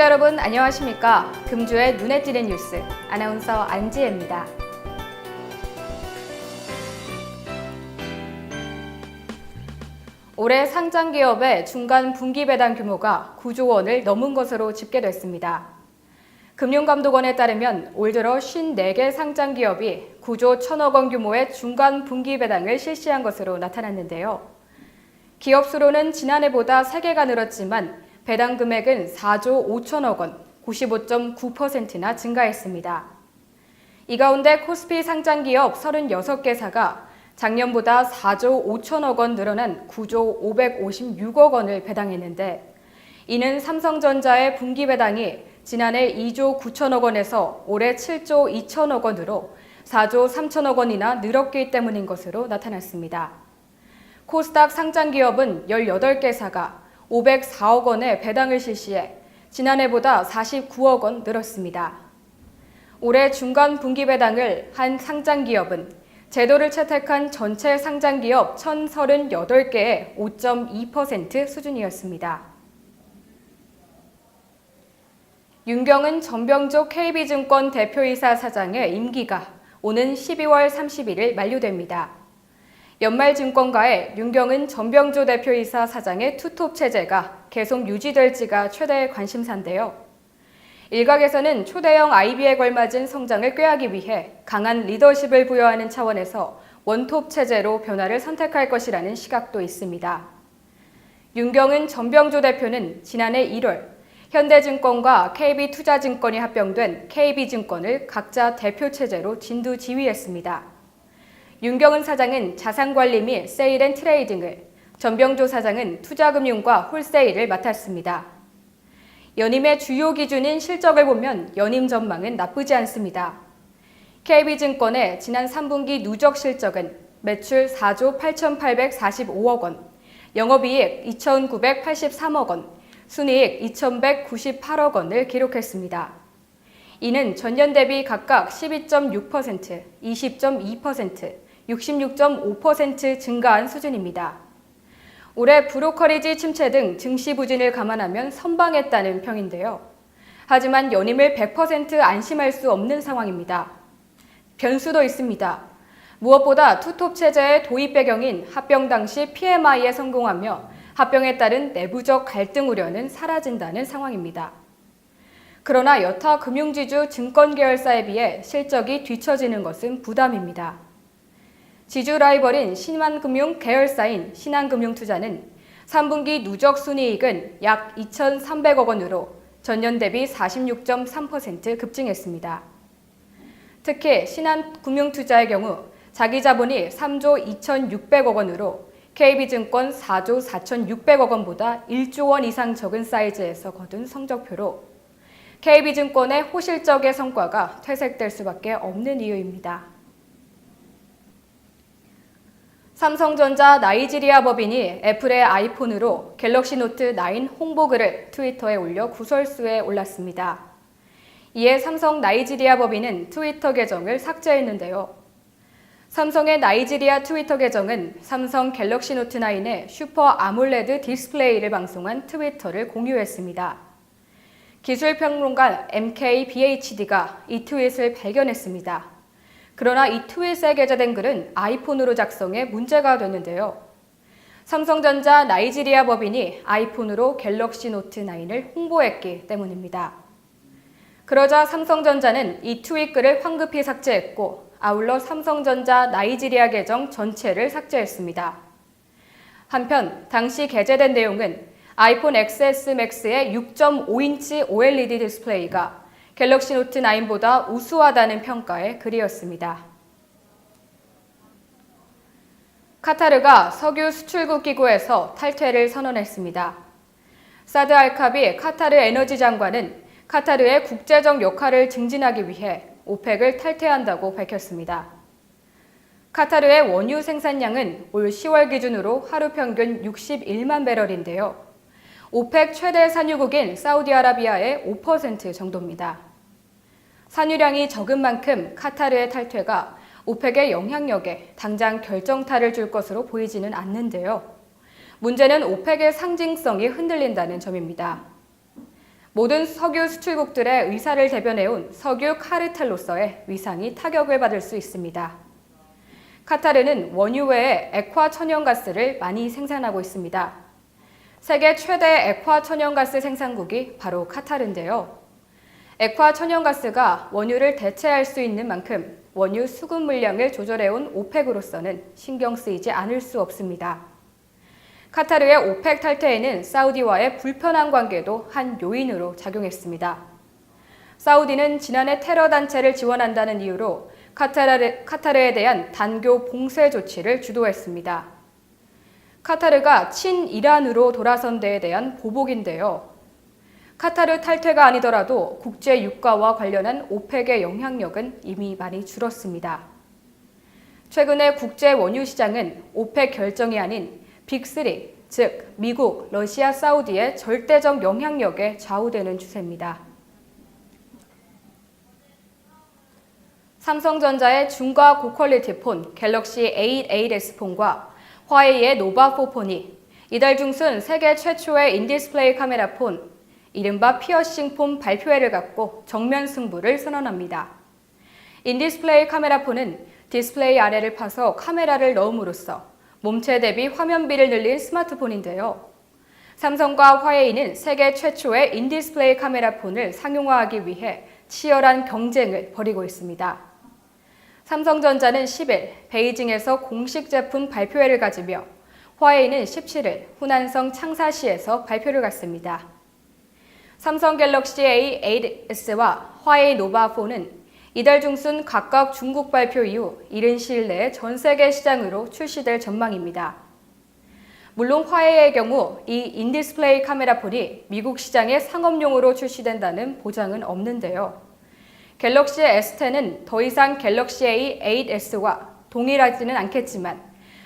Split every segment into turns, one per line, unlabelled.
여러분 안녕하십니까? 금주의 눈에 띄는 뉴스 아나운서 안지혜입니다. 올해 상장기업의 중간 분기 배당 규모가 9조 원을 넘은 것으로 집계됐습니다. 금융감독원에 따르면 올 들어 54개 상장기업이 9조 1천억 원 규모의 중간 분기 배당을 실시한 것으로 나타났는데요. 기업 수로는 지난해보다 3개가 늘었지만 배당 금액은 4조 5천억 원, 95.9%나 증가했습니다. 이 가운데 코스피 상장기업 36개사가 작년보다 4조 5천억 원 늘어난 9조 556억 원을 배당했는데, 이는 삼성전자의 분기 배당이 지난해 2조 9천억 원에서 올해 7조 2천억 원으로 4조 3천억 원이나 늘었기 때문인 것으로 나타났습니다. 코스닥 상장기업은 18개사가 504억 원의 배당을 실시해 지난해보다 49억 원 늘었습니다. 올해 중간 분기 배당을 한 상장기업은 제도를 채택한 전체 상장기업 1,038개의 5.2% 수준이었습니다. 윤경은 전병조 KB증권 대표이사 사장의 임기가 오는 12월 31일 만료됩니다. 연말증권가의 윤경은 전병조 대표이사 사장의 투톱 체제가 계속 유지될지가 최대의 관심사인데요. 일각에서는 초대형 IB에 걸맞은 성장을 꾀하기 위해 강한 리더십을 부여하는 차원에서 원톱 체제로 변화를 선택할 것이라는 시각도 있습니다. 윤경은 전병조 대표는 지난해 1월 현대증권과 KB투자증권이 합병된 KB증권을 각자 대표 체제로 진두지휘했습니다. 윤경은 사장은 자산관리 및 세일 앤 트레이딩을, 전병조 사장은 투자금융과 홀세일을 맡았습니다. 연임의 주요 기준인 실적을 보면 연임 전망은 나쁘지 않습니다. KB증권의 지난 3분기 누적 실적은 매출 4조 8,845억 원, 영업이익 2,983억 원, 순이익 2,198억 원을 기록했습니다. 이는 전년 대비 각각 12.6%, 20.2%, 66.5% 증가한 수준입니다. 올해 브로커리지 침체 등 증시 부진을 감안하면 선방했다는 평인데요. 하지만 연임을 100% 안심할 수 없는 상황입니다. 변수도 있습니다. 무엇보다 투톱 체제의 도입 배경인 합병 당시 PMI에 성공하며 합병에 따른 내부적 갈등 우려는 사라진다는 상황입니다. 그러나 여타 금융지주 증권계열사에 비해 실적이 뒤처지는 것은 부담입니다. 지주 라이벌인 신한금융 계열사인 신한금융투자는 3분기 누적 순이익은 약 2,300억 원으로 전년 대비 46.3% 급증했습니다. 특히 신한금융투자의 경우 자기 자본이 3조 2,600억 원으로 KB증권 4조 4,600억 원보다 1조 원 이상 적은 사이즈에서 거둔 성적표로 KB증권의 호실적의 성과가 퇴색될 수밖에 없는 이유입니다. 삼성전자 나이지리아 법인이 애플의 아이폰으로 갤럭시 노트 9 홍보글을 트위터에 올려 구설수에 올랐습니다. 이에 삼성 나이지리아 법인은 트위터 계정을 삭제했는데요. 삼성의 나이지리아 트위터 계정은 삼성 갤럭시 노트 9의 슈퍼 아몰레드 디스플레이를 방송한 트위터를 공유했습니다. 기술평론가 MKBHD가 이 트윗을 발견했습니다. 그러나 이 트윗에 게재된 글은 아이폰으로 작성해 문제가 됐는데요. 삼성전자 나이지리아 법인이 아이폰으로 갤럭시 노트 9을 홍보했기 때문입니다. 그러자 삼성전자는 이 트윗 글을 황급히 삭제했고, 아울러 삼성전자 나이지리아 계정 전체를 삭제했습니다. 한편 당시 게재된 내용은 아이폰 XS 맥스의 6.5인치 OLED 디스플레이가 갤럭시 노트 9보다 우수하다는 평가의 글이었습니다. 카타르가 석유 수출국 기구에서 탈퇴를 선언했습니다. 사드 알카비 카타르 에너지 장관은 카타르의 국제적 역할을 증진하기 위해 오펙을 탈퇴한다고 밝혔습니다. 카타르의 원유 생산량은 올 10월 기준으로 하루 평균 61만 배럴인데요. 오펙 최대 산유국인 사우디아라비아의 5% 정도입니다. 산유량이 적은 만큼 카타르의 탈퇴가 오펙의 영향력에 당장 결정타를 줄 것으로 보이지는 않는데요. 문제는 오펙의 상징성이 흔들린다는 점입니다. 모든 석유 수출국들의 의사를 대변해온 석유 카르텔로서의 위상이 타격을 받을 수 있습니다. 카타르는 원유 외에 액화 천연가스를 많이 생산하고 있습니다. 세계 최대 액화 천연가스 생산국이 바로 카타르인데요. 액화 천연가스가 원유를 대체할 수 있는 만큼 원유 수급 물량을 조절해온 오펙으로서는 신경 쓰이지 않을 수 없습니다. 카타르의 오펙 탈퇴에는 사우디와의 불편한 관계도 한 요인으로 작용했습니다. 사우디는 지난해 테러 단체를 지원한다는 이유로 카타르에 대한 단교 봉쇄 조치를 주도했습니다. 카타르가 친이란으로 돌아선 데에 대한 보복인데요. 카타르 탈퇴가 아니더라도 국제 유가와 관련한 오펙의 영향력은 이미 많이 줄었습니다. 최근에 국제 원유 시장은 오펙 결정이 아닌 빅3, 즉 미국, 러시아, 사우디의 절대적 영향력에 좌우되는 추세입니다. 삼성전자의 중과 고퀄리티 폰 갤럭시 A8s 폰과 화웨이의 노바4 폰이 이달 중순 세계 최초의 인디스플레이 카메라 폰, 이른바 피어싱 폰 발표회를 갖고 정면 승부를 선언합니다. 인디스플레이 카메라 폰은 디스플레이 아래를 파서 카메라를 넣음으로써 몸체 대비 화면비를 늘린 스마트폰인데요. 삼성과 화웨이는 세계 최초의 인디스플레이 카메라 폰을 상용화하기 위해 치열한 경쟁을 벌이고 있습니다. 삼성전자는 10일 베이징에서 공식 제품 발표회를 가지며 화웨이는 17일 후난성 창사시에서 발표를 갖습니다. 삼성 갤럭시 A8s와 화웨이 노바4는 이달 중순 각각 중국 발표 이후 이른 시일 내에 전 세계 시장으로 출시될 전망입니다. 물론 화웨이의 경우 이 인디스플레이 카메라 폰이 미국 시장에 상업용으로 출시된다는 보장은 없는데요. 갤럭시 S10은 더 이상 갤럭시 A8s와 동일하지는 않겠지만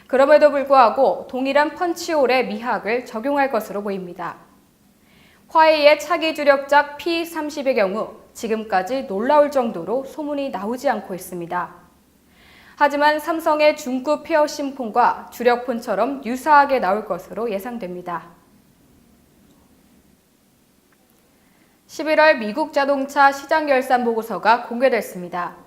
그럼에도 불구하고 동일한 펀치홀의 미학을 적용할 것으로 보입니다. 화웨이의 차기 주력작 P30의 경우 지금까지 놀라울 정도로 소문이 나오지 않고 있습니다. 하지만 삼성의 중급 피어싱 폰과 주력 폰처럼 유사하게 나올 것으로 예상됩니다. 11월 미국 자동차 시장 결산 보고서가 공개됐습니다.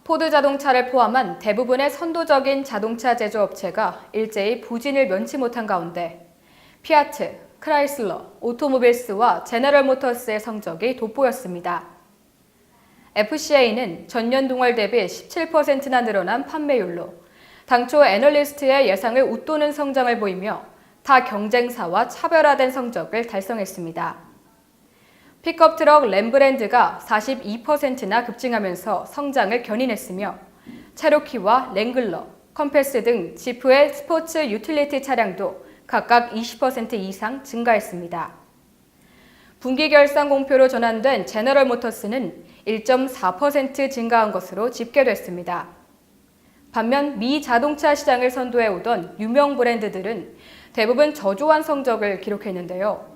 포드 자동차를 포함한 대부분의 선도적인 자동차 제조업체가 일제히 부진을 면치 못한 가운데 피아트, 크라이슬러, 오토모빌스와 제너럴 모터스의 성적이 돋보였습니다. FCA는 전년 동월 대비 17%나 늘어난 판매율로 당초 애널리스트의 예상을 웃도는 성장을 보이며 타 경쟁사와 차별화된 성적을 달성했습니다. 픽업 트럭 램브랜드가 42%나 급증하면서 성장을 견인했으며 체로키와 랭글러, 컴패스 등 지프의 스포츠 유틸리티 차량도 각각 20% 이상 증가했습니다. 분기 결산 공표로 전환된 제너럴 모터스는 1.4% 증가한 것으로 집계됐습니다. 반면 미 자동차 시장을 선도해오던 유명 브랜드들은 대부분 저조한 성적을 기록했는데요.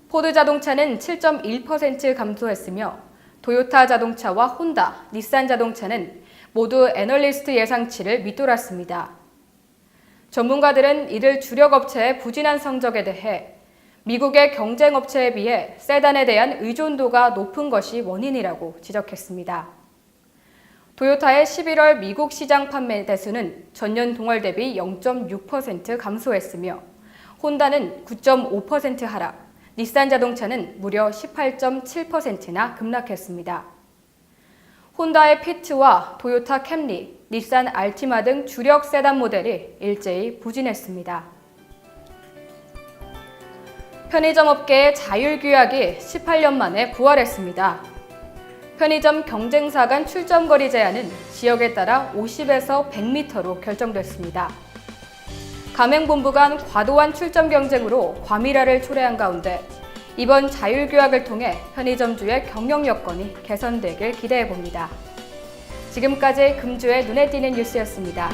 포드 자동차는 7.1% 감소했으며 도요타 자동차와 혼다, 닛산 자동차는 모두 애널리스트 예상치를 밑돌았습니다. 전문가들은 이들 주력 업체의 부진한 성적에 대해 미국의 경쟁 업체에 비해 세단에 대한 의존도가 높은 것이 원인이라고 지적했습니다. 도요타의 11월 미국 시장 판매 대수는 전년 동월 대비 0.6% 감소했으며 혼다는 9.5% 하락, 닛산 자동차는 무려 18.7%나 급락했습니다. 혼다의 피트와 도요타 캠리, 닛산 알티마 등 주력 세단 모델이 일제히 부진했습니다. 편의점 업계의 자율규약이 18년 만에 부활했습니다. 편의점 경쟁사 간 출점거리 제한은 지역에 따라 50에서 100m로 결정됐습니다. 가맹본부 간 과도한 출점 경쟁으로 과밀화를 초래한 가운데 이번 자율규약을 통해 편의점주의 경영 여건이 개선되길 기대해봅니다. 지금까지 금주의 눈에 띄는 뉴스였습니다.